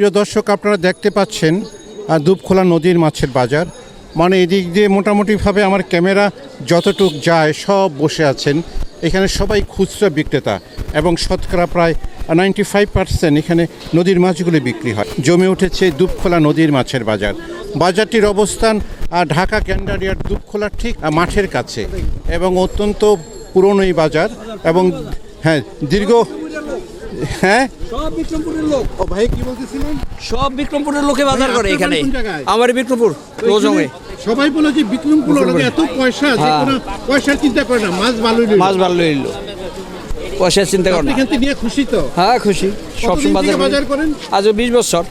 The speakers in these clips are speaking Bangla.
প্রিয় দর্শক, আপনারা দেখতে পাচ্ছেন দুবখোলা নদীর মাছের বাজার। মানে এদিক দিয়ে মোটামুটিভাবে আমার ক্যামেরা যতটুক যায় সব বসে আছেন এখানে, সবাই খুচরা বিক্রেতা এবং শতকরা প্রায় 95% এখানে নদীর মাছগুলি বিক্রি হয়। জমে উঠেছে দুবখোলা নদীর মাছের বাজার। বাজারটির অবস্থান ঢাকা গ্যান্ডারিয়ার দুবখোলার ঠিক মাঠের কাছে এবং অত্যন্ত পুরনো এই বাজার এবং দীর্ঘ সব বিক্রমপুরের লোক। ও ভাই কি বলতেছিলেন? সব বিক্রমপুরের লোকে বাজার করে এখানে। কোন জায়গায়? আমার বিক্রমপুর লোজঙ্গে। সবাই বলে যে বিক্রমপুর লোকে এত পয়সা যে কোনো পয়সার চিন্তা করে না, মাছ ভালো হইলো। মাছ ভালো হইলো, পয়সা চিন্তা করে না। এখান থেকে নিয়ে খুশি তো? হ্যাঁ খুশি। সবসময় বাজার করেন? আজ 20 বছর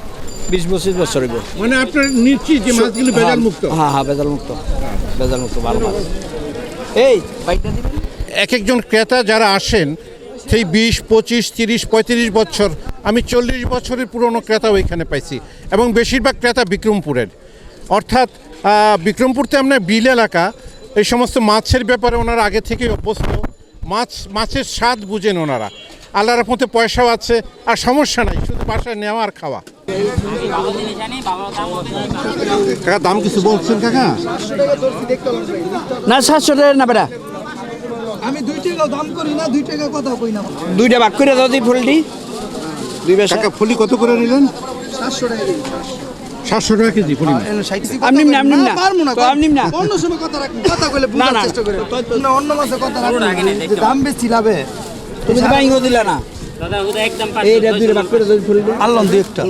20-25 বছর হইব। মানে আপনার নিশ্চিত যে মাছগুলো ভেজাল মুক্ত? হ্যাঁ ভেজাল মুক্ত, ভেজাল মুক্ত ভালো মাছ। এই বাইকটা দিবেন। এক একজন ক্রেতা যারা আসেন সেই 20, 25, 30, 35 বছর, আমি 40 বছরের পুরনো ক্রেতাও এখানে পাইছি এবং বেশিরভাগ ক্রেতা বিক্রমপুরের। অর্থাৎ বিক্রমপুরতে আপনার বিল এলাকা, এই সমস্ত মাছের ব্যাপারে ওনারা আগে থেকেই অভ্যস্ত। মাছের স্বাদ বুঝেন ওনারা। আল্লাহর রহমতে পয়সাও আছে, আর সমস্যা নাই, শুধু বাসায় নেওয়া আর খাওয়া। কাকা দাম কিছু বলছেন কাকা? না 700 টাকা না বেটা, আমি 2 টাকা দাম করি না, 2 টাকা কথা কই না। দুইটা ভাগ করে দাও দি ফুলটি। দুই বেশা কাকা ফুলি কত করে নিলেন? 700 টাকা দিন। 700 টাকা কেজি ফুলি। আপনি না পারমু না, আপনি না অন্য সময় কথা রাখুন, কথা কইলে না, বুঝার না। চেষ্টা করে না, অন্য মাসে কথা রাখুন, দাম বেশি লাভে। তুমি তো বাইঙ্গো দিলা না দাদা, ওটা একদম 500 এইটা দুইটা ভাগ করে দাও ফুলটি। আল্লাহ দুই একটা